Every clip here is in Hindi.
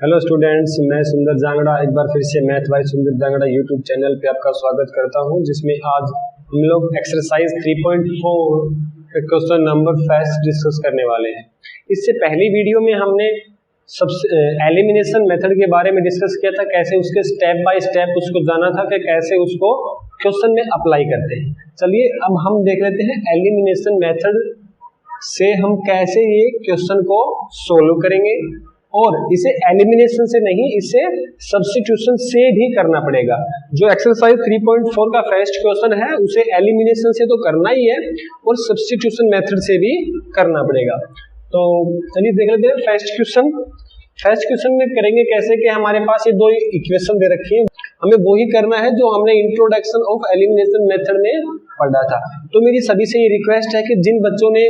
हेलो स्टूडेंट्स, मैं सुंदर जांगड़ा एक बार फिर से मैथ बाय सुंदर जांगड़ा यूट्यूब चैनल पे आपका स्वागत करता हूं, जिसमें आज हम लोग एक्सरसाइज 3.4 के क्वेश्चन नंबर 5 डिस्कस करने वाले हैं। इससे पहली वीडियो में हमने सबसे एलिमिनेशन मेथड के बारे में डिस्कस किया था, कैसे उसके स्टेप बाय स्टेप उसको जाना था कि कैसे उसको क्वेश्चन में अप्लाई करते हैं। चलिए अब हम देख लेते हैं एलिमिनेशन मेथड से हम कैसे ये क्वेश्चन को सोल्व करेंगे, और इसे एलिमिनेशन से नहीं, इसे सब्स्टिट्यूशन से भी करना पड़ेगा। जो एक्सरसाइज 3.4 का फर्स्ट क्वेश्चन है उसे एलिमिनेशन से तो करना ही है और सब्स्टिट्यूशन मेथड से भी करना पड़ेगा। तो चलिए देख लेते हैं फर्स्ट क्वेश्चन। फर्स्ट क्वेश्चन में करेंगे कैसे कि हमारे पास ये दो इक्वेशन दे रखी है, हमें वो ही करना है जो हमने इंट्रोडक्शन ऑफ एलिमिनेशन मेथड में पढ़ा था। तो मेरी सभी से ये रिक्वेस्ट है कि जिन बच्चों ने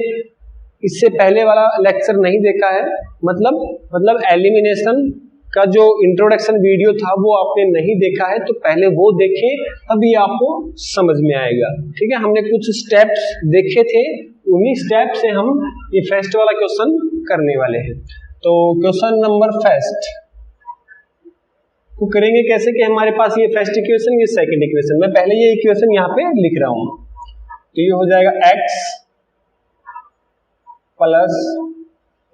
इससे पहले वाला लेक्चर नहीं देखा है, मतलब एलिमिनेशन का जो इंट्रोडक्शन वीडियो था वो आपने नहीं देखा है, तो पहले वो देखें, तभी आपको समझ में आएगा। ठीक है, हमने कुछ स्टेप्स देखे थे, उन्हीं स्टेप से हम ये फर्स्ट वाला क्वेश्चन करने वाले हैं। तो क्वेश्चन नंबर फर्स्ट को करेंगे कैसे कि हमारे पास ये फर्स्ट इक्वेशन, ये सेकंड इक्वेशन, मैं पहले ये इक्वेशन यहाँ पे लिख रहा हूं। तो ये हो जाएगा x plus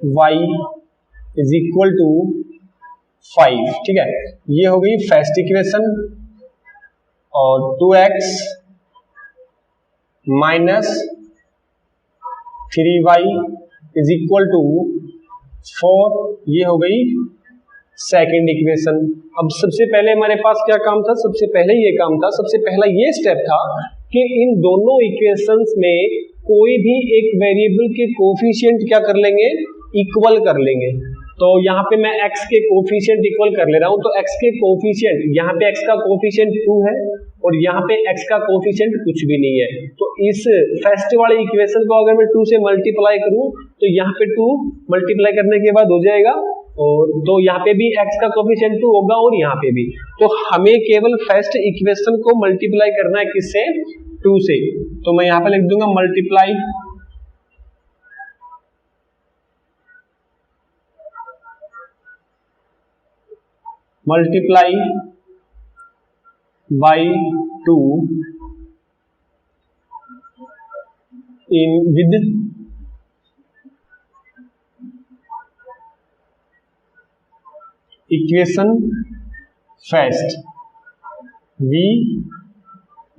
Y is equal to 5। ठीक है, ये हो गई फर्स्ट इक्वेशन। और 2x minus 3y is equal to 4, ये हो गई सेकेंड इक्वेशन। अब सबसे पहले हमारे पास क्या काम था, सबसे पहले ये काम था, सबसे पहला ये स्टेप था कि इन दोनों इक्वेशंस में कोई भी एक वेरिएबल के कोफिशिएंट क्या कर लेंगे, इक्वल कर लेंगे। तो यहाँ पे मैं x के कोफिशिएंट इक्वल कर ले रहा हूँ। तो x के कोफिशिएंट, यहाँ पे x का कोफिशिएंट 2 है और यहाँ पे x का कोफिशिएंट कुछ भी नहीं है। तो इस फर्स्ट वाले इक्वेशन को अगर मैं 2 से मल्टीप्लाई करूँ तो यहाँ पे 2 मल्टीप्लाई करने के बाद हो जाएगा, और तो यहाँ पे भी x का कोफिशिएंट 2 होगा और यहाँ पे भी। तो हमें केवल फर्स्ट इक्वेशन को मल्टीप्लाई करना है, किससे, 2 से। तो मैं यहाँ पे लिख दूंगा multiply by 2 in with equation first we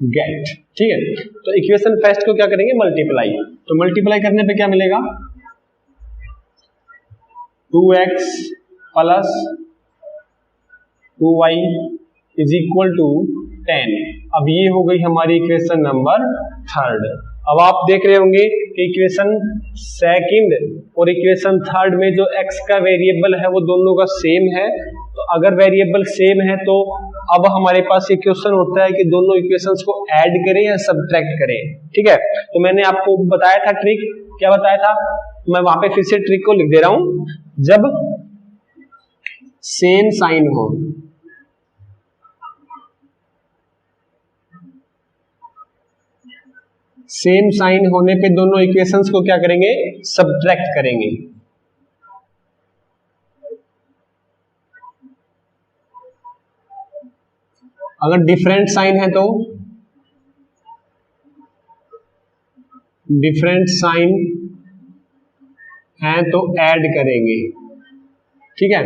get. ठीक है, तो इक्वेशन फर्स्ट को क्या करेंगे, मल्टीप्लाई। तो मल्टीप्लाई करने पे क्या मिलेगा, 2x plus 2y is equal to 10। अब ये हो गई हमारी इक्वेशन नंबर थर्ड। अब आप देख रहे होंगे कि इक्वेशन सेकंड और इक्वेशन थर्ड में जो x का वेरिएबल है वो दोनों का सेम है। तो अगर वेरिएबल सेम है तो अब हमारे पास ये क्वेश्चन होता है कि दोनों इक्वेशंस को ऐड करें या सब्ट्रैक्ट करें। ठीक है, तो मैंने आपको बताया था ट्रिक, क्या बताया था, मैं वहां पे फिर से ट्रिक को लिख दे रहा हूं। जब सेम साइन हो, सेम साइन होने पे दोनों इक्वेशंस को क्या करेंगे, सब्ट्रैक्ट करेंगे। अगर डिफरेंट साइन है तो डिफरेंट साइन है तो ऐड करेंगे। ठीक है,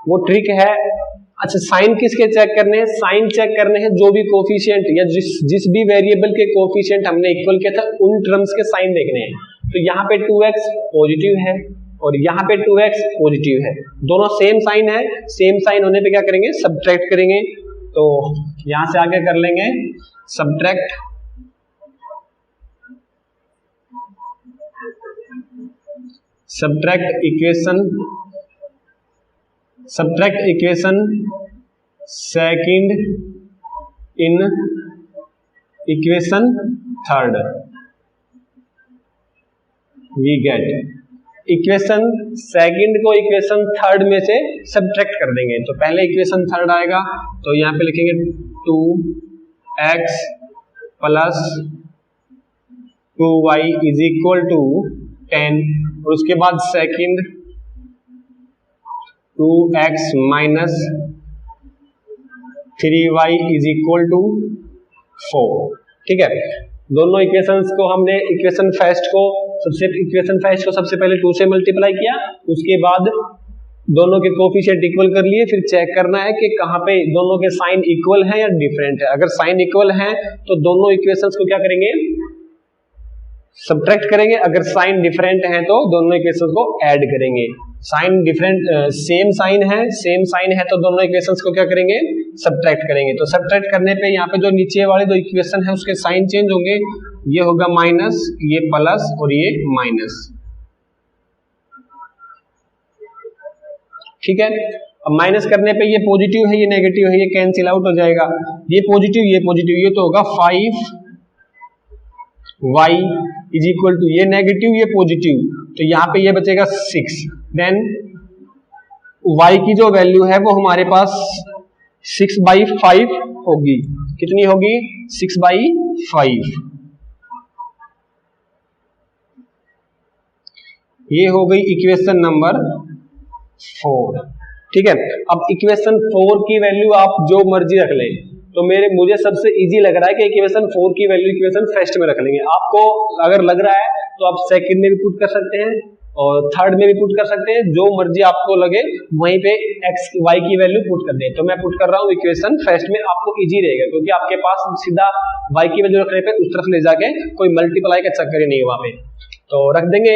वो ट्रिक है। अच्छा, साइन किसके चेक करने हैं, साइन चेक करने हैं जो भी कोफिशिएंट या जिस भी वेरिएबल के कोफिशिएंट हमने इक्वल किया था उन टर्म्स के साइन देखने हैं। तो यहाँ पे 2x पॉजिटिव है और यहाँ पे 2x पॉजिटिव है, दोनों सेम साइन है। सेम साइन होने पे क्या करेंगे, सब्ट्रैक्ट करेंगे। तो यहां से आगे कर लेंगे subtract equation second in equation third, we get. Equation second को इक्वेशन थर्ड में से सब्ट्रैक्ट कर देंगे। तो पहले इक्वेशन थर्ड आएगा, तो यहाँ पे लिखेंगे 2x plus 2y is equal to 10, और उसके बाद second 2x minus 3y is equal to 4। ठीक है, दोनों इक्वेशंस को हमने इक्वेशन फर्स्ट को सबसे पहले 2 से मल्टीप्लाई किया, उसके बाद दोनों के कोफिशिएंट इक्वल कर लिए, फिर चेक करना है कि कहाँ पे दोनों के साइन इक्वल है या डिफरेंट है। अगर साइन इक्वल है तो दोनों इक्वेशंस को क्या करेंगे, सब्ट्रैक्ट करेंगे। अगर साइन डिफरेंट है तो दोनों इक्वेशंस को ऐड करेंगे। साइन डिफरेंट सेम साइन है तो दोनों इक्वेशंस को क्या करेंगे, सब्ट्रैक्ट करेंगे। तो सब्ट्रैक्ट करने पे यहाँ पे जो नीचे वाले दो इक्वेशन है उसके साइन चेंज होंगे, ये होगा माइनस, ये प्लस और ये माइनस। ठीक है, अब माइनस करने पे ये पॉजिटिव है, ये नेगेटिव है, ये कैंसिल आउट हो जाएगा। ये पॉजिटिव, ये तो होगा 5y इज इक्वल टू, ये नेगेटिव ये पॉजिटिव, तो यहाँ पे ये बचेगा 6। देन y की जो वैल्यू है वो हमारे पास 6/5 होगी। कितनी होगी, 6/5। ये हो गई इक्वेशन नंबर 4। ठीक है, अब इक्वेशन 4 की वैल्यू आप जो मर्जी रख लें, तो मुझे सबसे इजी लग रहा है कि इक्वेशन 4 की वैल्यू इक्वेशन फर्स्ट में रख लेंगे। आपको अगर लग रहा है तो आप सेकंड में भी पुट कर सकते हैं और थर्ड में भी पुट कर सकते हैं, जो मर्जी आपको लगे वहीं पे y की वैल्यू पुट कर दें। तो मैं पुट कर रहा हूँ इक्वेशन फर्स्ट में, आपको इजी रहेगा क्योंकि आपके पास सीधा y की वैल्यू रखने पे उस तरफ ले जाके कोई मल्टीप्लाई का चक्कर ही नहीं है वहां पे। तो रख देंगे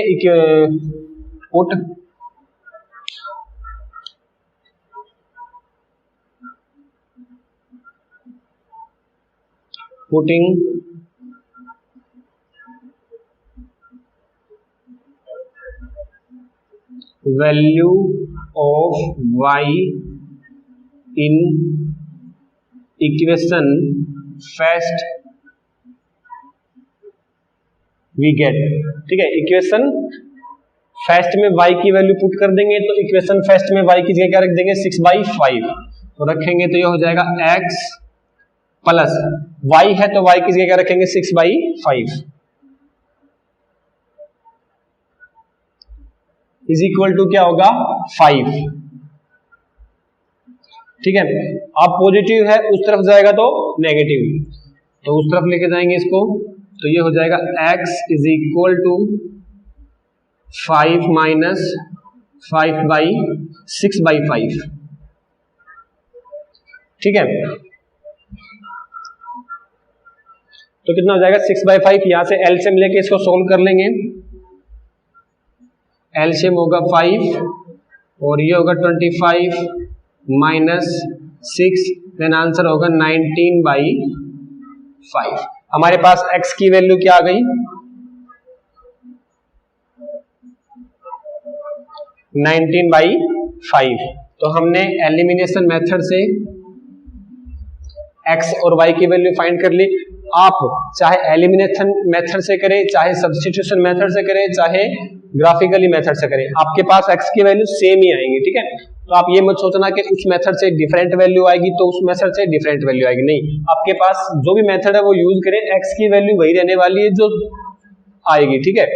put putting value of y in equation first we get। ठीक है, इक्वेशन फर्स्ट में y की वैल्यू पुट कर देंगे, तो इक्वेशन फर्स्ट में y की जगह क्या रख देंगे, 6/5 तो रखेंगे, तो ये हो जाएगा x प्लस y है तो y की जगह क्या रखेंगे, 6/5 इज इक्वल टू क्या होगा, 5। ठीक है, अब पॉजिटिव है उस तरफ जाएगा तो नेगेटिव, तो उस तरफ लेके जाएंगे इसको, तो ये हो जाएगा x is equal to 5 minus 5/6/5। ठीक है, तो कितना हो जाएगा, 6/5। यहां से एलसीएम लेके इसको सोल्व कर लेंगे। एलसीएम होगा 5 और ये होगा 25 माइनस 6, देन आंसर होगा 19/5। हमारे पास x की वैल्यू क्या आ गई, 19/5। तो हमने एलिमिनेशन मेथड से x और y की वैल्यू फाइंड कर ली। आप चाहे एलिमिनेशन मेथड से करें, चाहे सब्स्टिट्यूशन मेथड से करें, चाहे ग्राफिकली मेथड से करें, आपके पास x की वैल्यू सेम ही आएंगी। ठीक है, तो आप ये मत सोचना कि उस मेथड से डिफरेंट वैल्यू आएगी तो उस मेथड से डिफरेंट वैल्यू आएगी, नहीं, आपके पास जो भी मेथड है वो यूज करें, x की वैल्यू वही रहने वाली है जो आएगी। ठीक है,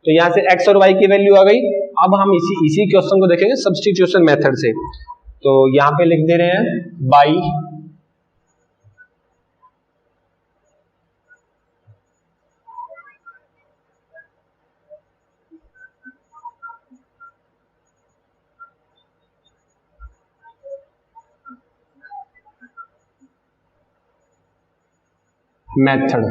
तो यहाँ से x और y की वैल्यू आ गई। अब हम इसी क्वेश्चन को देखेंगे सब्स्टिट्यूशन मेथड से। तो यहाँ पे लिख दे रहे हैं बाई मेथड।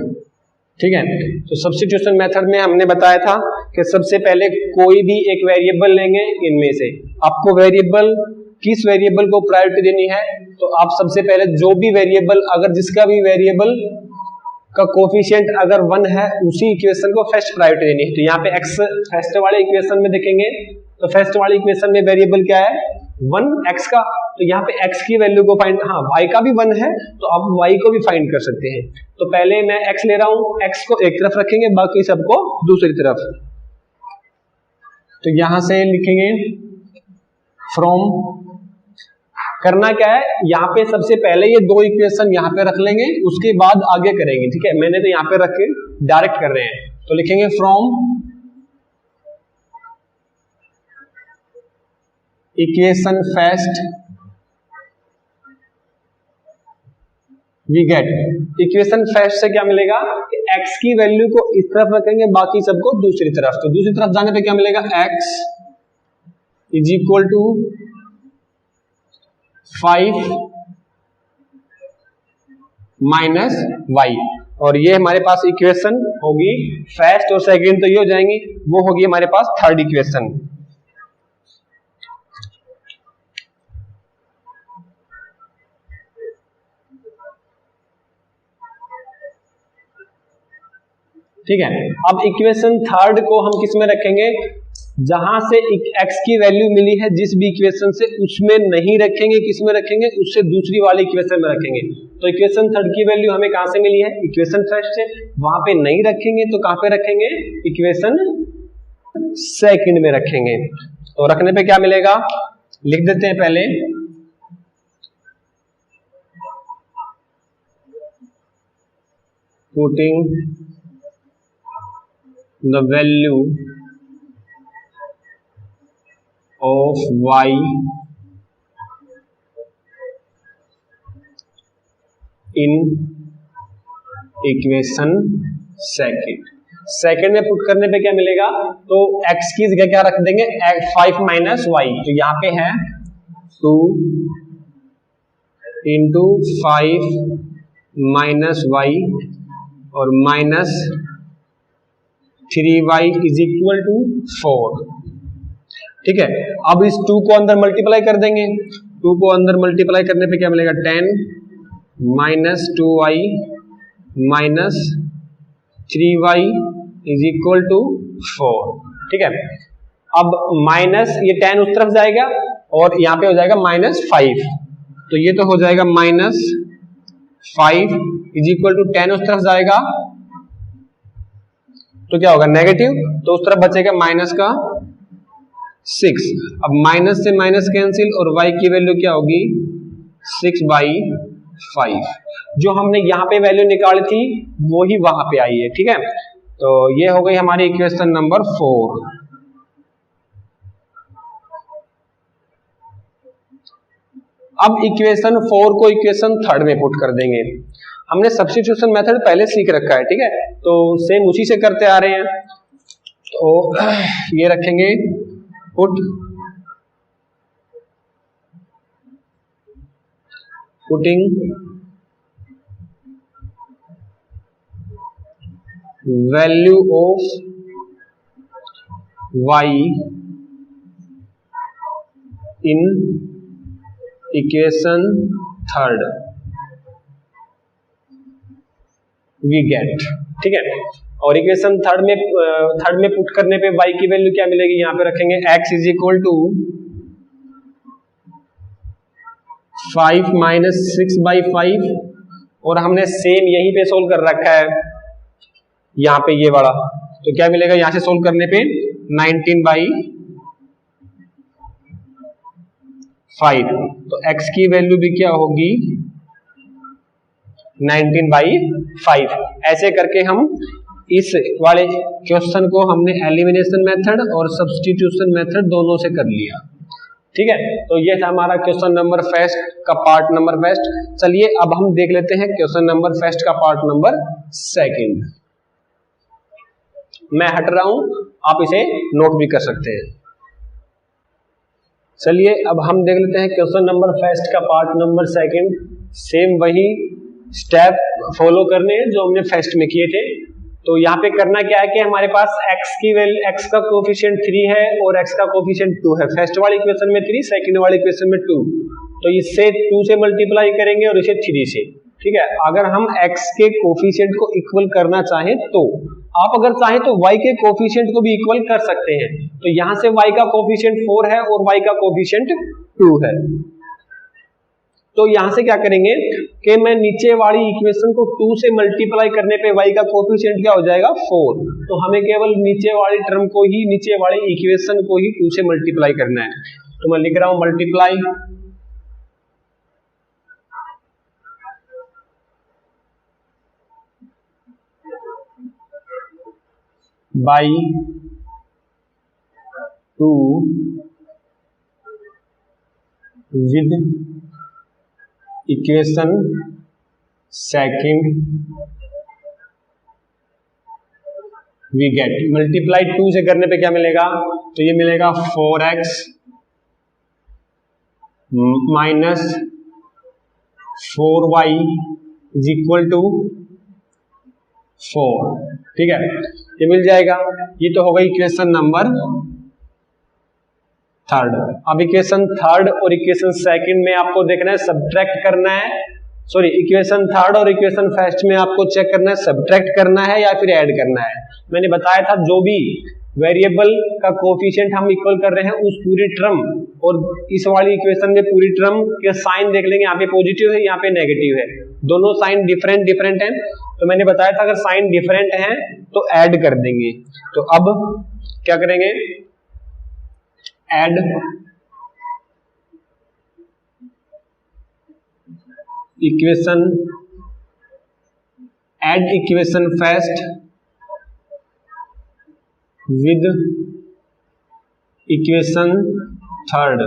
ठीक है, तो सब्स्टिट्यूशन मेथड में हमने बताया था कि सबसे पहले कोई भी एक वेरिएबल लेंगे इनमें से, आपको वेरिएबल किस वेरिएबल को प्रायोरिटी देनी है, तो आप सबसे पहले जो भी वेरिएबल, अगर जिसका भी वेरिएबल का कोफिशिएंट अगर 1 है उसी इक्वेशन को फर्स्ट प्रायोरिटी देनी है। तो यहाँ पे x फर्स्ट वाले इक्वेशन में देखेंगे तो फर्स्ट वाले इक्वेशन में वेरिएबल क्या है, 1 x का, तो यहाँ पे x की वैल्यू को फाइंड, हाँ y का भी 1 है तो आप y को भी फाइंड कर सकते हैं। तो पहले मैं x ले रहा हूं, x को एक तरफ रखेंगे, बाकी सबको दूसरी तरफ। तो यहां से लिखेंगे फ्रॉम, करना क्या है, यहाँ पे सबसे पहले ये दो इक्वेशन यहाँ पे रख लेंगे, उसके बाद आगे करेंगे। ठीक है, मैंने तो यहाँ पे रख के डायरेक्ट कर रहे हैं, तो लिखेंगे from equation first we get, equation first से क्या मिलेगा कि x की वैल्यू को इस तरफ रखेंगे, बाकी सबको दूसरी तरफ। तो दूसरी तरफ जाने पे क्या मिलेगा, x is equal to 5 minus Y, और ये हमारे पास इक्वेशन होगी फर्स्ट, और सेकंड तो ये हो जाएंगी, वो होगी हमारे पास थर्ड इक्वेशन। ठीक है, अब इक्वेशन थर्ड को हम किस में रखेंगे, जहां से x की वैल्यू मिली है जिस भी इक्वेशन से, उसमें नहीं रखेंगे, किस में रखेंगे, उससे दूसरी वाली इक्वेशन में रखेंगे। तो इक्वेशन थर्ड की वैल्यू हमें कहां से मिली है, इक्वेशन फर्स्ट से, वहां पे नहीं रखेंगे तो कहां पे रखेंगे, इक्वेशन सेकंड में रखेंगे। तो रखने पे क्या मिलेगा, लिख देते हैं पहले, putting the value of y in equation second में पुट करने पे क्या मिलेगा, तो x की जगह क्या रख देंगे, 5 माइनस वाई, तो यहां पे है 2 इंटू 5 माइनस वाई और minus 3y is equal to 4। ठीक है, अब इस 2 को अंदर मल्टीप्लाई कर देंगे, 2 को अंदर मल्टीप्लाई करने पे क्या मिलेगा, 10 minus 2y minus 3y is equal to 4। ठीक है, अब माइनस ये 10 उस तरफ जाएगा और यहां पे हो जाएगा -5, तो ये तो हो जाएगा -5 इज इक्वल टू 10 उस तरफ जाएगा तो क्या होगा, नेगेटिव, तो उस तरफ बचेगा माइनस का 6। अब माइनस से माइनस कैंसिल और y की वैल्यू क्या होगी, 6/5। जो हमने यहां पे वैल्यू निकाली थी वो ही वहां पे आई है। ठीक है, तो ये हो गई हमारी इक्वेशन नंबर 4। अब इक्वेशन 4 को इक्वेशन थर्ड में पुट कर देंगे। हमने सब्स्टिट्यूशन मेथड पहले सीख रखा है, ठीक है, तो सेम उसी से करते आ रहे हैं। तो ये रखेंगे putting value of y in equation third we get. ठीक है, और इक्वेशन थर्ड में पुट करने पे y की वैल्यू क्या मिलेगी, यहां पे रखेंगे x is equal to 5 minus 6/5, और हमने सेम यहीं पे सोल्व कर रखा है, यहां पे ये वाला, तो क्या मिलेगा यहां से सोल्व करने पे 19/5, तो x की वैल्यू भी क्या होगी, 19/5। ऐसे करके हम इस वाले क्वेश्चन को हमने एलिमिनेशन मेथड और सब्स्टिट्यूशन मेथड दोनों से कर लिया। ठीक है, तो ये था हमारा क्वेश्चन नंबर फर्स्ट का पार्ट नंबर फर्स्ट। चलिए अब हम देख लेते हैं क्वेश्चन नंबर फर्स्ट का पार्ट नंबर सेकंड। मैं हट रहा हूं, आप इसे नोट भी कर सकते हैं। चलिए अब हम देख लेते हैं क्वेश्चन नंबर फर्स्ट का पार्ट नंबर सेकंड। सेम वही स्टेप फॉलो करने हैं जो हमने फर्स्ट में किए थे। तो यहाँ पे करना क्या है कि हमारे पास x की वैल्यू, x का कोफिशिएंट 3 है और x का कोफिशिएंट 2 है। फर्स्ट वाली इक्वेशन में 3, सेकंड वाली इक्वेशन में 2, तो इससे 2 से मल्टीप्लाई करेंगे और इसे 3 से। ठीक है, अगर हम x के कोफिशिएंट को इक्वल करना चाहें तो आप अगर चाहें तो y के कोफिशिएंट को भी इक्वल कर सकते हैं। तो यहां से y का कोफिशिएंट 4 है और y का कोफिशिएंट 2 है। तो यहां से क्या करेंगे कि मैं नीचे वाली इक्वेशन को 2 से मल्टीप्लाई करने पे y का कोफिशिएंट क्या हो जाएगा, 4। तो हमें केवल नीचे वाली टर्म को ही, नीचे वाली इक्वेशन को ही 2 से मल्टीप्लाई करना है। तो मैं लिख रहा हूं multiply by 2 with equation second we get, multiply 2 से करने पे क्या मिलेगा, तो ये मिलेगा 4x minus 4y is equal to 4। ठीक है, ये मिल जाएगा। ये तो होगा इक्वेशन नंबर थर्ड। अब इक्वेशन थर्ड और इक्वेशन सेकंड में आपको देखना है सब्ट्रैक्ट करना है, सॉरी इक्वेशन थर्ड और इक्वेशन फर्स्ट में आपको चेक करना है सब्ट्रैक्ट करना है या फिर ऐड करना है। मैंने बताया था जो भी वेरिएबल का कोफिशिएंट हम इक्वल कर रहे हैं उस पूरी टर्म और इस वाली इक्वेशन में पूरी टर्म के साइन देख लेंगे, यहाँ पे पॉजिटिव है यहाँ पे नेगेटिव है, दोनों साइन डिफरेंट हैं। तो मैंने बताया था अगर साइन डिफरेंट हैं तो ऐड कर देंगे। तो अब क्या करेंगे, add equation, add equation first with equation third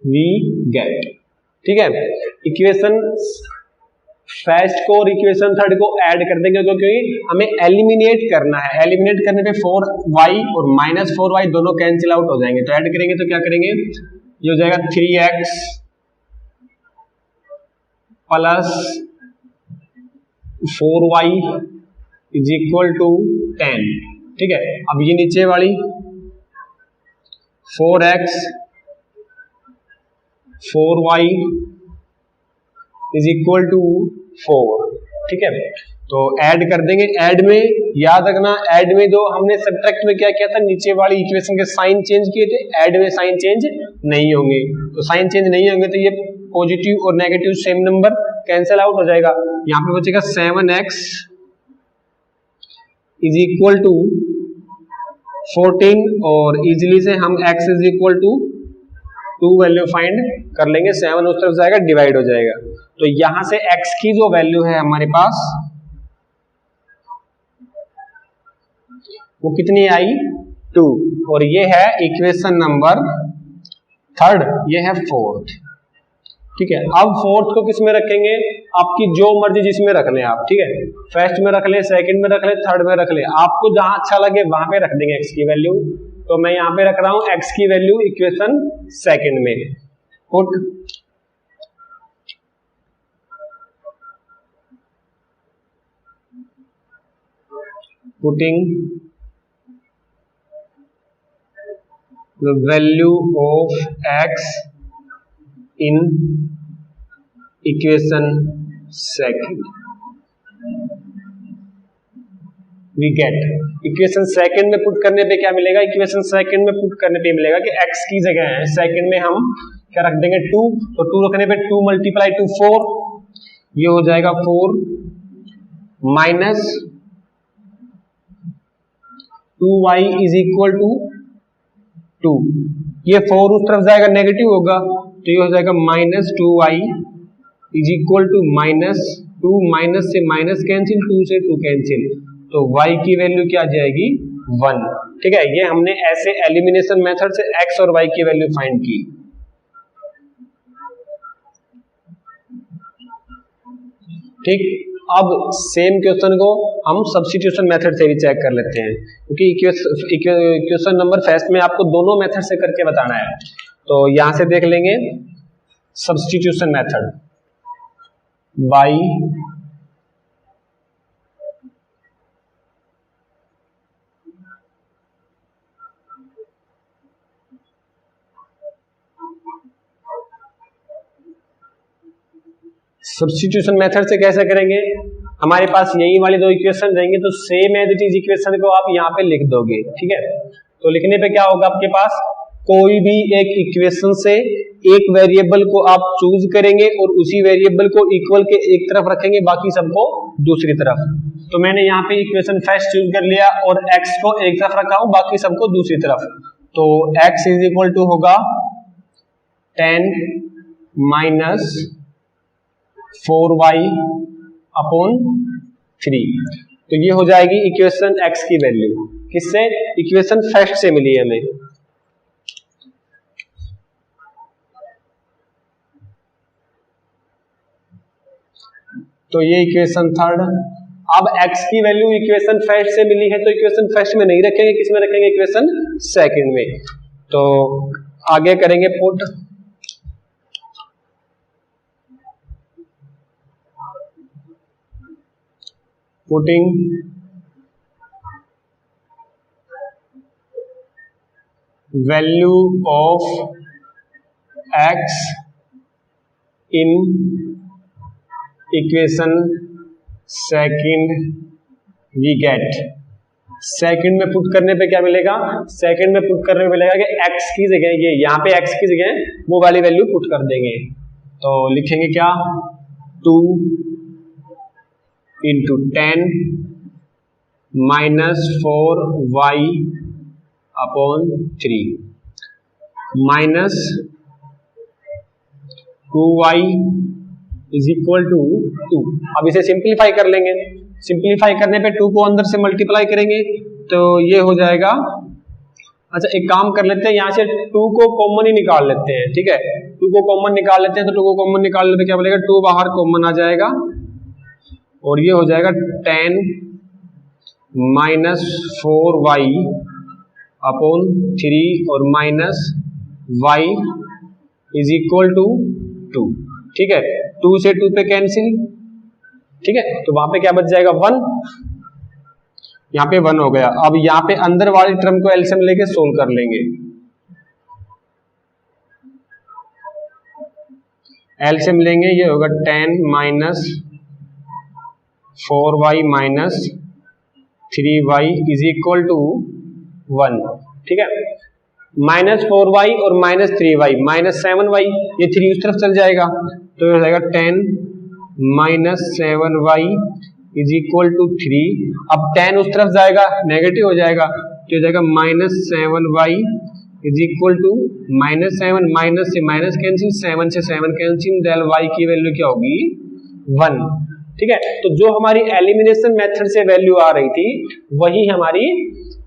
we get. ठीक है, इक्वेशन फर्स्ट को और इक्वेशन थर्ड को ऐड कर देंगे क्योंकि हमें एलिमिनेट करना है। एलिमिनेट करने पे 4y और माइनस 4y दोनों कैंसिल आउट हो जाएंगे। तो ऐड करेंगे तो क्या करेंगे, ये हो जाएगा 3x plus 4y is equal to 10। ठीक है, अब ये नीचे वाली 4x 4y is equal to 4। ठीक है, तो ऐड कर देंगे। ऐड में याद रखना, ऐड में जो हमने सब्ट्रैक्ट में क्या किया था, नीचे वाली इक्वेशन के साइन चेंज किए थे, ऐड में साइन चेंज नहीं होंगे। तो साइन चेंज नहीं होंगे तो ये पॉजिटिव और negative same number cancel out हो जाएगा। यहाँ पे बचेगा 7x इज इक्वल टू 14 और इजिली से हम x is equal to 2 value find कर लेंगे। 7 उस तरफ जाएगा, डिवाइड हो जाएगा। तो यहां से x की जो वैल्यू है हमारे पास वो कितनी आई, 2, और ये है इक्वेशन नंबर थर्ड, ये है फोर्थ। ठीक है, अब फोर्थ को किस में रखेंगे, आपकी जो मर्जी जिसमें रख लें आप। ठीक है, फर्स्ट में रख लें, सेकंड में रख लें, थर्ड में रख लें, आपको जहां अच्छा लगे वहां पे रख देंगे x की वैल्यू। तो मैं यहां पे रख रहा हूं x की वैल्यू इक्वेशन सेकंड में। Put putting the value of x in equation second we get। Equation second में पुट करने पे क्या मिलेगा, इक्वेशन सेकंड में पुट करने पे मिलेगा कि x की जगह है सेकंड में हम क्या रख देंगे 2, तो 2 रखने पे 2 मल्टीप्लाई 2 4, ये हो जाएगा 4 minus 2y is equal to 2। ये 4 उस तरफ जाएगा, नेगेटिव होगा, तो ये हो जाएगा minus 2y is equal to minus 2, minus से माइनस कैंसिल, 2 से 2 कैंसिल, तो y की वैल्यू क्या आ जाएगी 1। ठीक है, ये हमने ऐसे एलिमिनेशन मेथड से x और y की वैल्यू फाइंड की। ठीक, अब सेम क्वेश्चन को हम सब्स्टिट्यूशन मेथड से भी चेक कर लेते हैं क्योंकि क्वेश्चन नंबर फर्स्ट में आपको दोनों मेथड से करके बताना है। तो यहां से देख लेंगे substitution method by substitution method से कैसे करेंगे, हमारे पास यही वाली दो इक्वेशन रहेंगे तो same as it is equation को आप यहाँ पे लिख दोगे। ठीक है, तो लिखने पे क्या होगा, आपके पास कोई भी एक इक्वेशन से एक वेरिएबल को आप चूज करेंगे और उसी वेरिएबल को इक्वल के एक तरफ रखेंगे, बाकी सबको दूसरी तरफ। तो मैंने यहाँ पे इक्वेशन फर्स्ट चूज कर लिया और x को एक तरफ रखा हूं, बाकी सबको दूसरी तरफ। तो x इज इक्वल टू होगा 10 माइनस 4y अपॉन 3। तो ये हो जाएगी इक्वेशन x की वैल्यू, किससे, इक्वेशन फर्स्ट से मिली है हमें। तो ये इक्वेशन थर्ड। अब x की वैल्यू इक्वेशन फर्स्ट से मिली है तो इक्वेशन फर्स्ट में नहीं रखेंगे, किस में रखेंगे? इक्वेशन सेकंड में। तो आगे करेंगे put, putting value of x in equation second we get. Second में पुट करने पे क्या मिलेगा? सेकंड में पुट करने पे मिलेगा कि x की जगह, ये यहाँ पे x की जगह वो वाली वैल्यू पुट कर देंगे। तो लिखेंगे क्या? 2 into 10 minus 4y upon 3 minus 2y is equal to 2। अब इसे सिंप्लीफाई कर लेंगे। सिंप्लीफाई करने पे 2 को अंदर से मल्टीप्लाई करेंगे तो ये हो जाएगा। अच्छा एक काम कर लेते हैं, यहाँ से 2 को कॉमन ही निकाल लेते हैं, ठीक है? 2 को कॉमन निकाल लेते हैं तो 2 को कॉमन निकालने पे क्या बोलेगा? 2 बाहर कॉमन आ जाएगा और ये हो जाएगा 10 माइनस 4y अपॉन 3 और minus y is equal to 2, ठीक है? 2 से 2 पे कैंसिल, ठीक है? तो वहां पे क्या बच जाएगा? 1। यहाँ पे 1 हो गया। अब यहाँ पे अंदर वाली टर्म को एलसीएम लेके सोल्व कर लेंगे। एलसीएम लेंगे, ये होगा 10 minus 4y minus 3y is equal to 1, ठीक है? माइनस 4y और माइनस 3y माइनस 7y, ये 3 उस तरफ चल जाएगा तो हो जाएगा 10 minus 7y is equal to 3। अब 10 उस तरफ जाएगा नेगेटिव हो जाएगा तो हो जाएगा minus 7y is equal to minus 7, minus से माइनस कैंसिल, 7 से 7 कैंसिल, देन y की वैल्यू क्या होगी? 1, ठीक है? तो जो हमारी एलिमिनेशन मेथड से वैल्यू आ रही थी वही हमारी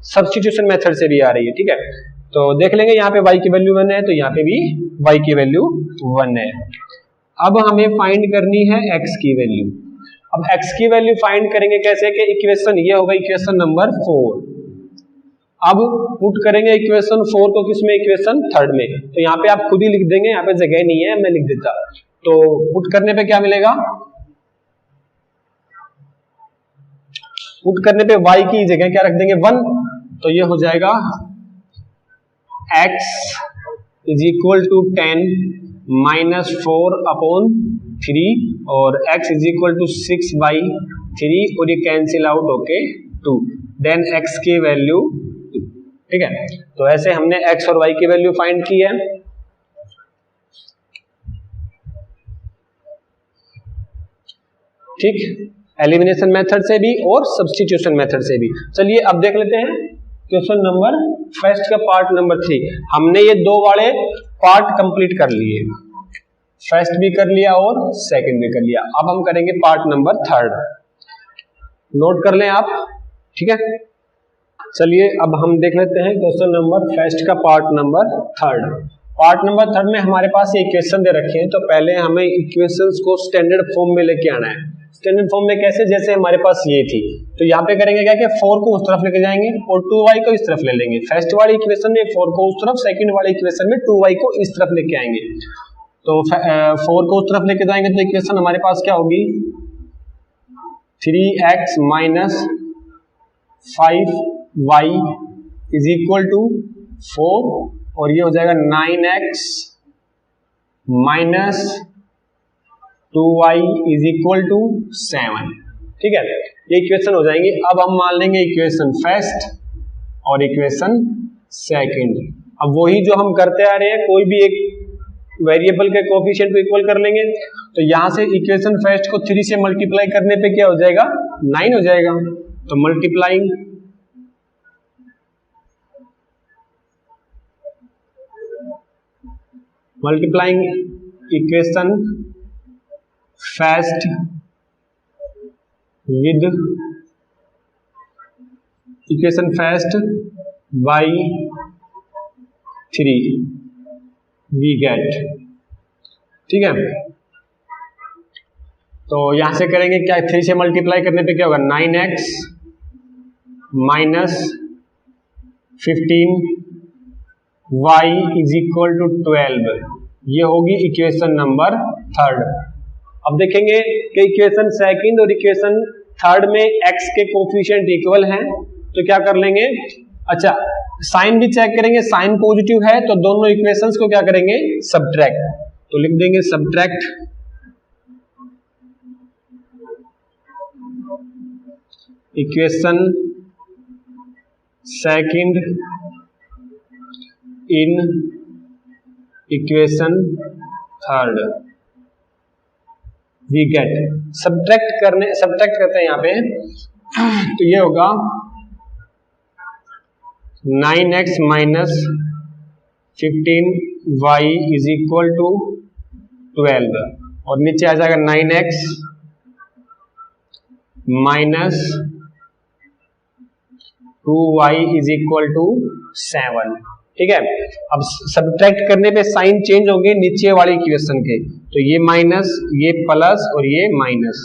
सब्स्टिट्यूशन मेथड से भी आ रही है, ठीक है? तो देख लेंगे यहाँ पे y की वैल्यू 1 है तो यहाँ पे भी y की वैल्यू 1 है। अब हमें फाइंड करनी है x की वैल्यू। अब x की वैल्यू फाइंड करेंगे कैसे? कि इक्वेशन ये होगा इक्वेशन नंबर 4। अब पुट करेंगे इक्वेशन 4 को किसमें? इक्वेशन थर्ड में। तो यहाँ पे आप खुद ही लिख देंगे, यहाँ पे जगह नहीं है, मैं लिख देता। तो पुट करने पे क्या मिलेगा? पुट करने पे y की जगह क्या रख देंगे? 1। तो ये हो जाएगा x is equal to 10 minus 4 upon 3 और x is equal to 6 by 3 और ये कैंसिल आउट होके 2, देन x की वैल्यू 2, ठीक है? तो ऐसे हमने x और y की वैल्यू फाइंड की है। ठीक, एलिमिनेशन मेथड से भी और सब्स्टिट्यूशन मेथड से भी। चलिए अब देख लेते हैं क्वेश्चन नंबर फर्स्ट का पार्ट नंबर 3। हमने ये 2 वाले पार्ट कंप्लीट कर लिए, फर्स्ट भी कर लिया और सेकंड भी कर लिया। अब हम करेंगे पार्ट नंबर 3, नोट कर लें आप, ठीक है? चलिए अब हम देख लेते हैं क्वेश्चन नंबर फर्स्ट का पार्ट नंबर 3। पार्ट नंबर 3 में हमारे पास ये इक्वेशन दे रखे हैं, तो पहले हमें इक्वेशंस को स्टैंडर्ड फॉर्म में लेके आना है। स्टैंडर्ड फॉर्म में कैसे? जैसे हमारे पास ये थी तो यहाँ पे करेंगे क्या कि 4 को उस तरफ लेके जाएंगे और 2y को इस तरफ ले लेंगे। फर्स्ट वाली इक्वेशन में 4 को उस तरफ, सेकंड वाली इक्वेशन में 2y को इस तरफ लेके आएंगे। तो 4 को उस तरफ लेके जाएंगे तो इक्वेशन हमारे पास क्या होगी? 3x minus 5y is equal to 4 और ये हो जाएगा 9x minus 2y is equal to 7, ठीक है? ये इक्वेशन हो जाएंगी। अब हम मान लेंगे इक्वेशन फर्स्ट और इक्वेशन सेकंड। अब वही जो हम करते आ रहे हैं, कोई भी एक वेरिएबल के कोएफिशिएंट को इक्वल कर लेंगे। तो यहां से इक्वेशन फर्स्ट को 3 से मल्टीप्लाई करने पे क्या हो जाएगा? 9 हो जाएगा। तो multiplying equation first with equation first by 3 we get, ठीक है? तो यहां से करेंगे क्या, 3 से मल्टीप्लाई करने पे क्या होगा, 9x minus 15y is equal to 12। ये होगी इक्वेशन नंबर 3। अब देखेंगे कि इक्वेशन सेकंड और इक्वेशन थर्ड में x के कोफिशिएंट इक्वल हैं, तो क्या कर लेंगे, अच्छा साइन भी चेक करेंगे, साइन पॉजिटिव है तो दोनों इक्वेशंस को क्या करेंगे, सब्ट्रैक्ट। तो लिख देंगे subtract equation second in equation third, we get, subtract करते हैं यहाँ पे, तो ये होगा 9x minus 15y is equal to 12 और नीचे आ जाएगा 9x minus 2y is equal to 7। ठीक है, अब सब्ट्रैक्ट करने पे साइन चेंज होंगे नीचे वाली इक्वेशन के, तो ये माइनस, ये प्लस और ये माइनस,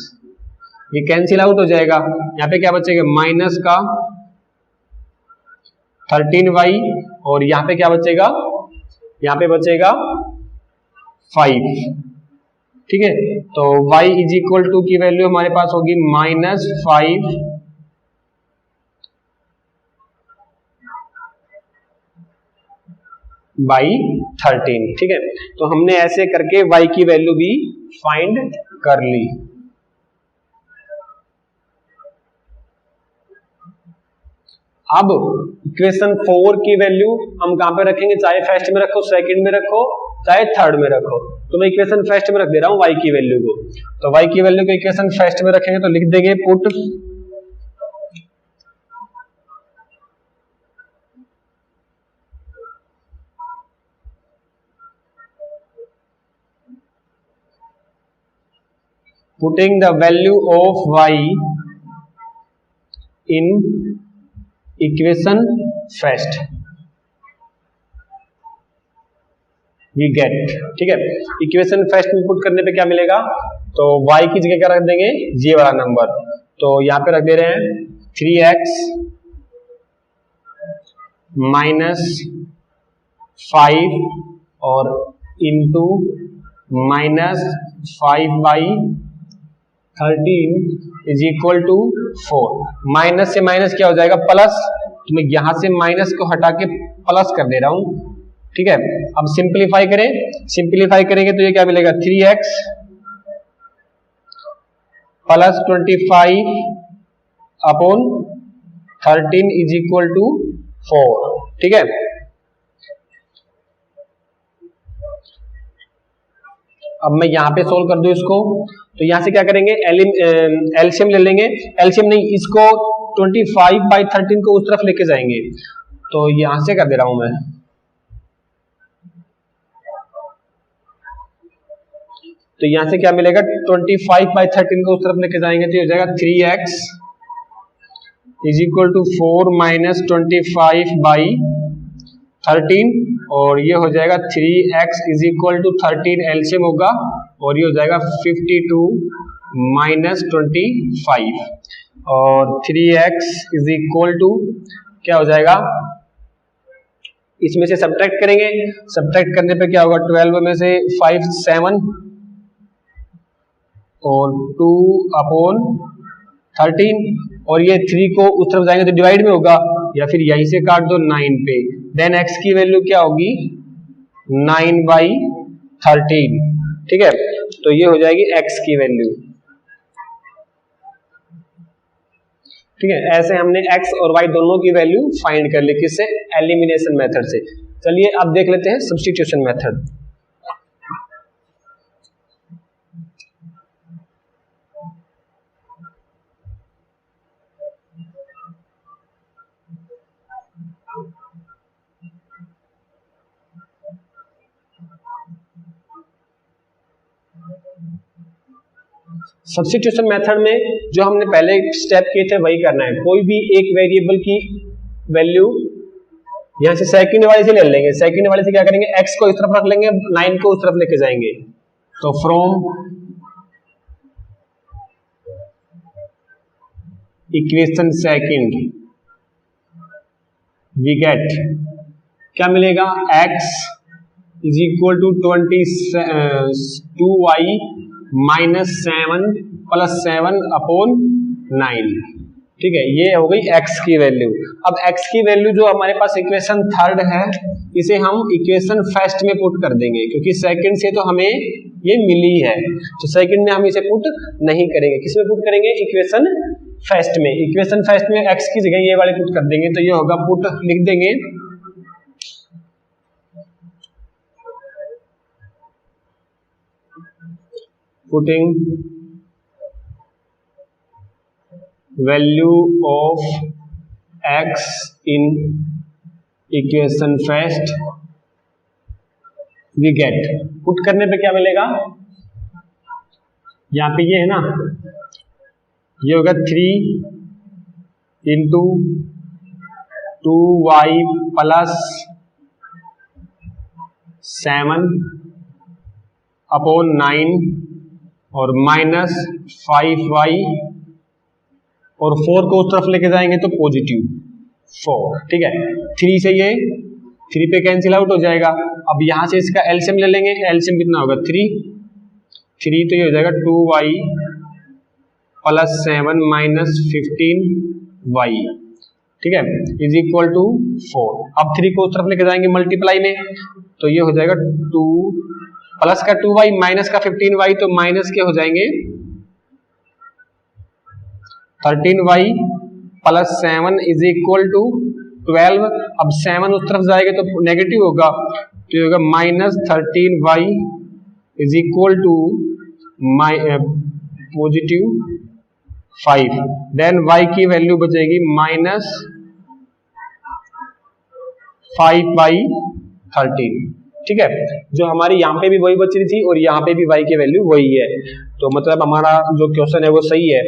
ये कैंसिल आउट हो जाएगा। यहाँ पे क्या बचेगा, माइनस का 13y और यहाँ पे क्या बचेगा, यहाँ पे बचेगा 5। ठीक है, तो y इज इक्वल टू की वैल्यू हमारे पास होगी माइनस 5 बाई 13। ठीक है, तो हमने ऐसे करके y की वैल्यू भी फाइंड कर ली। अब इक्वेशन 4 की वैल्यू हम कहां पे रखेंगे, चाहे फर्स्ट में रखो, सेकंड में रखो, चाहे थर्ड में रखो, तो मैं इक्वेशन फर्स्ट में रख दे रहा हूं y की वैल्यू को। तो y की वैल्यू को इक्वेशन फर्स्ट में रखेंगे तो लिख देंगे put putting the value of y in equation first we get। ठीक है, इक्वेशन फर्स्ट में पुट करने पे क्या मिलेगा, तो y की जगह क्या रख देंगे, ये वाला नंबर, तो यहाँ पे रख दे रहे हैं 3x माइनस 5 और into minus 5 by 13 is equal to 4। Minus से माइनस क्या हो जाएगा, प्लस, तो मैं यहां से माइनस को हटा के प्लस कर दे रहा हूं। ठीक है, अब सिंपलीफाई करें, सिंपलीफाई करेंगे तो ये क्या मिलेगा, 3x plus 25 upon 13 is equal to 4। ठीक है, अब मैं यहां पे सोल्व कर दूं इसको, तो यहां से क्या करेंगे, एलसीएम ले लेंगे, एलसीएम नहीं, इसको 25 बाई 13 को उस तरफ लेके जाएंगे, तो यहां से कर दे रहा हूं मैं, तो यहां से क्या मिलेगा, 25 बाई 13 को उस तरफ लेके जाएंगे तो ये हो जाएगा 3x is equal to 4 minus 25 by 13 और ये हो जाएगा 3x is equal to 13 LCM होगा और ये हो जाएगा 52 माइनस 25 और 3x इज इक्वल टू क्या हो जाएगा, इसमें से सब्ट्रैक्ट करेंगे, सब्ट्रैक्ट करने पे क्या होगा, 12 में से 5 7 और 2 अपॉन 13 और ये 3 को उस तरफ जाएंगे तो डिवाइड में होगा या फिर यहीं से काट दो 9 पे, देन x की वैल्यू क्या होगी 9 बाई 13। ठीक है, तो ये हो जाएगी x की वैल्यू। ठीक है, ऐसे हमने x और y दोनों की वैल्यू फाइंड कर ली, किससे, एलिमिनेशन मेथड से। चलिए अब देख लेते हैं सब्स्टिट्यूशन मेथड। सब्स्टिट्यूशन मेथड में जो हमने पहले स्टेप किए थे वही करना है, कोई भी एक वेरिएबल की वैल्यू यहां से सेकंड वाले से ले लेंगे, सेकंड वाले से क्या करेंगे, x को इस तरफ रख लेंगे, 9 को उस तरफ लेके जाएंगे, तो from equation second we get क्या मिलेगा, x is equal to 2y minus 7 plus 7 upon 9। ठीक है, ये हो गई x की वैल्यू। अब x की वैल्यू जो हमारे पास इक्वेशन थर्ड है, इसे हम इक्वेशन फर्स्ट में पुट कर देंगे, क्योंकि सेकंड से तो हमें ये मिली है, तो सेकंड में हम इसे पुट नहीं करेंगे। किसमें पुट करेंगे, इक्वेशन फर्स्ट में। इक्वेशन फर्स्ट में x की जगह ये वाले पुट कर देंगे, तो ये होगा, पुट लिख देंगे putting value of x in equation first we get, put करने पे क्या मिलेगा, यहाँ पे ये है ना, ये होगा 3 इंटू 2y प्लस 7 अपॉन 9 और माइनस 5y और 4 को उस तरफ लेके जाएंगे तो पॉजिटिव 4। ठीक है, 3 से ये 3 पे कैंसिल आउट हो जाएगा। अब यहां से इसका एलसीएम ले लेंगे, एलसीएम कितना होगा 3 तो ये हो जाएगा 2y प्लस 7 माइनस 15y। ठीक है, इज इक्वल टू 4। अब 3 को उस तरफ लेके जाएंगे मल्टीप्लाई में, तो ये हो जाएगा 2 प्लस का 2y माइनस का 15y, तो माइनस के हो जाएंगे 13y plus 7 is equal to 12। अब 7 उस तरफ जाएगा तो नेगेटिव होगा, तो ये होगा minus 13y is equal to positive 5। Then y की वैल्यू बचेगी माइनस 5/13। ठीक है, जो हमारी यहाँ पे भी वही बच रही थी और यहाँ पे भी y की वैल्यू वही है, तो मतलब हमारा जो क्वेश्चन है वो सही है।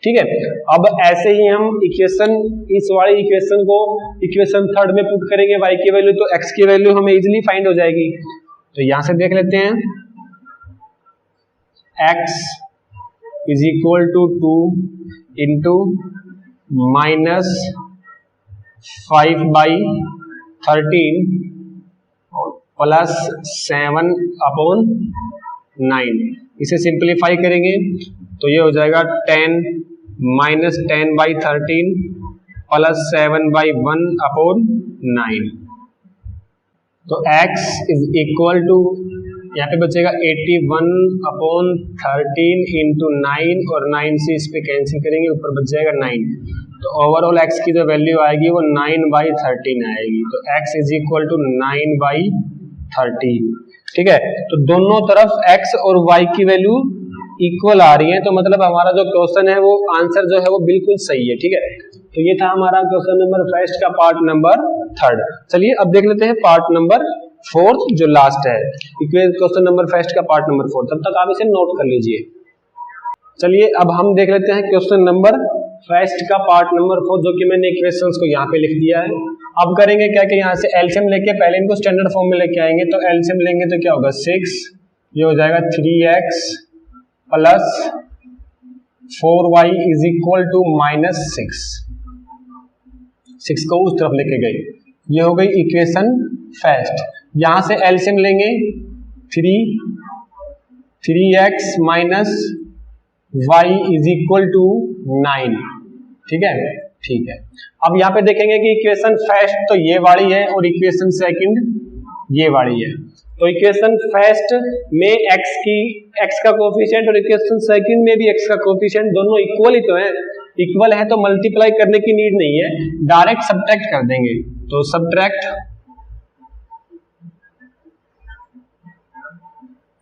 ठीक है, अब ऐसे ही हम इक्वेशन, इस वाले इक्वेशन को इक्वेशन थर्ड में पुट करेंगे y की वैल्यू, तो x की वैल्यू हमें इजीली फाइंड हो जाएगी। तो यहां से देख लेते हैं, x is equal to 2 into minus 5/13 plus 7 upon 9। इसे सिंप्लीफाई करेंगे तो ये हो जाएगा 10 माइनस 10/13 प्लस 7/1 अपॉन 9। तो x इज इक्वल टू, यहाँ पे बचेगा 81 अपॉन 13 इंटू 9 और 9 से इस पे कैंसिल करेंगे, ऊपर बच जाएगा 9। तो ओवरऑल x की जो वैल्यू आएगी वो 9/13 आएगी। तो x इज इक्वल टू 9/13। ठीक है, तो दोनों तरफ x और y की वैल्यू इक्वल आ रही है, तो मतलब हमारा जो क्वेश्चन है वो आंसर जो है वो बिल्कुल सही है। ठीक है, तो ये था हमारा क्वेश्चन नंबर फर्स्ट का पार्ट नंबर थर्ड। चलिए अब देख लेते हैं पार्ट नंबर फोर्थ जो लास्ट है, क्वेश्चन नंबर फर्स्ट का पार्ट नंबर फोर्थ। तब तक आप इसे नोट कर लीजिए। चलिए अब हम देख लेते हैं क्वेश्चन नंबर फर्स्ट का पार्ट नंबर 4, जो कि मैंने इक्वेशंस को यहाँ पे लिख दिया है। अब करेंगे क्या कि यहाँ से एलसीएम लेके पहले इनको स्टैंडर्ड फॉर्म में लेके आएंगे। तो एलसीएम लेंगे तो क्या होगा 6, ये हो जाएगा 3x plus 4y is equal to minus 6 को उस तरफ लेके गए, ये हो गई इक्वेशन फर्स्ट। यहां से एलसीएम लेंगे 3x minus y is equal to 9। ठीक है, ठीक है। अब यहाँ पे देखेंगे कि इक्वेशन फर्स्ट तो ये वाली है और इक्वेशन सेकंड ये वाली है। तो इक्वेशन फर्स्ट में x का कोफिशिएंट और इक्वेशन सेकंड में भी x का कोफिशिएंट दोनों इक्वल ही तो है। इक्वल है तो मल्टीप्लाई करने की नीड नहीं है, डायरेक्ट सब्ट्रैक्ट कर देंगे। तो subtract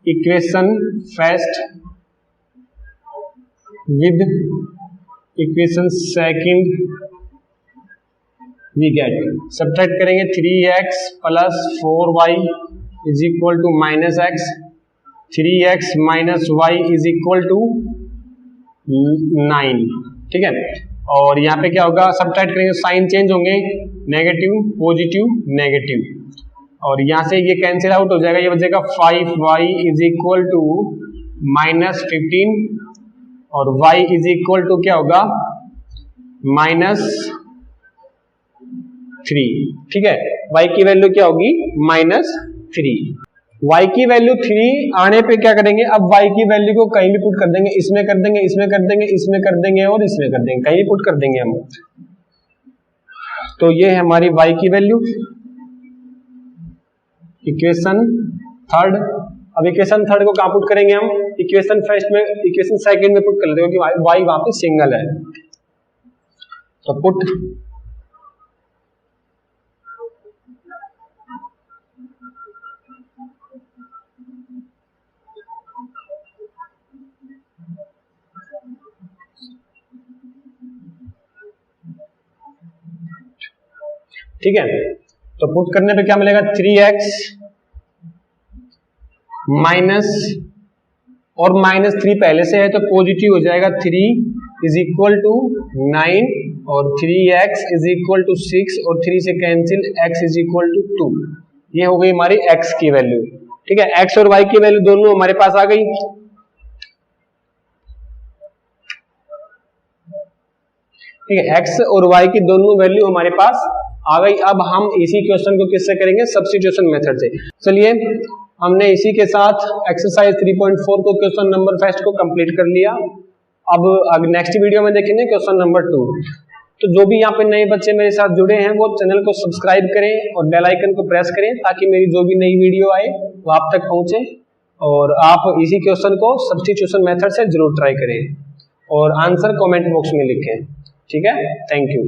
equation first with equation second we get, subtract करेंगे 3x plus 4y is equal to minus x, 3x minus y is equal to 9। ठीक है, और यहाँ पे क्या होगा, सब्ट्रैक्ट करेंगे साइन चेंज होंगे, नेगेटिव पॉजिटिव नेगेटिव, और यहाँ से ये कैंसिल आउट हो जाएगा, ये बचेगा 5y इज इक्वल टू -15 और y इज इक्वल टू क्या होगा -3। ठीक है, y की वैल्यू क्या होगी -3। y की वैल्यू 3 आने पे क्या करेंगे, अब y की वैल्यू को कहीं भी पुट कर देंगे, इसमें कर देंगे, इसमें कर देंगे, इसमें कर देंगे और इसमें कर देंगे, कहीं भी पुट कर देंगे हम। तो ये है हमारी y की वैल्यू, इक्वेशन थर्ड। अब इक्वेशन थर्ड को कहां पुट करेंगे हम, इक्वेशन फर्स्ट में, इक्वेशन सेकंड में पुट कर लेते हैं क्योंकि y वहां पे सिंगल है। तो पुट ठीक है, तो पुट करने पे क्या मिलेगा 3x माइनस और -3 पहले से है तो पॉजिटिव हो जाएगा, 3 इज इक्वल टू 9 और 3x इज इक्वल टू 6 और 3 से cancel, x is equal to 2। ये हो गई हमारी x की वैल्यू। ठीक है, x और y की वैल्यू दोनों हमारे पास आ गई। ठीक है, x और y की दोनों वैल्यू हमारे पास आ गई। अब हम इसी क्वेश्चन को किससे करेंगे, सब्स्टिट्यूशन मेथड से। चलिए, हमने इसी के साथ एक्सरसाइज 3.4 को क्वेश्चन नंबर फर्स्ट को कंप्लीट कर लिया। अब नेक्स्ट वीडियो में देखेंगे क्वेश्चन नंबर 2। तो जो भी यहाँ पे नए बच्चे मेरे साथ जुड़े हैं वो चैनल को सब्सक्राइब करें और बेल आइकन को प्रेस करें ताकि मेरी जो भी नई वीडियो आए वो आप तक पहुंचे। और आप इसी क्वेश्चन को सब्स्टिट्यूशन मेथड से जरूर ट्राई करें और आंसर कमेंट बॉक्स में लिखें। ठीक है, थैंक यू।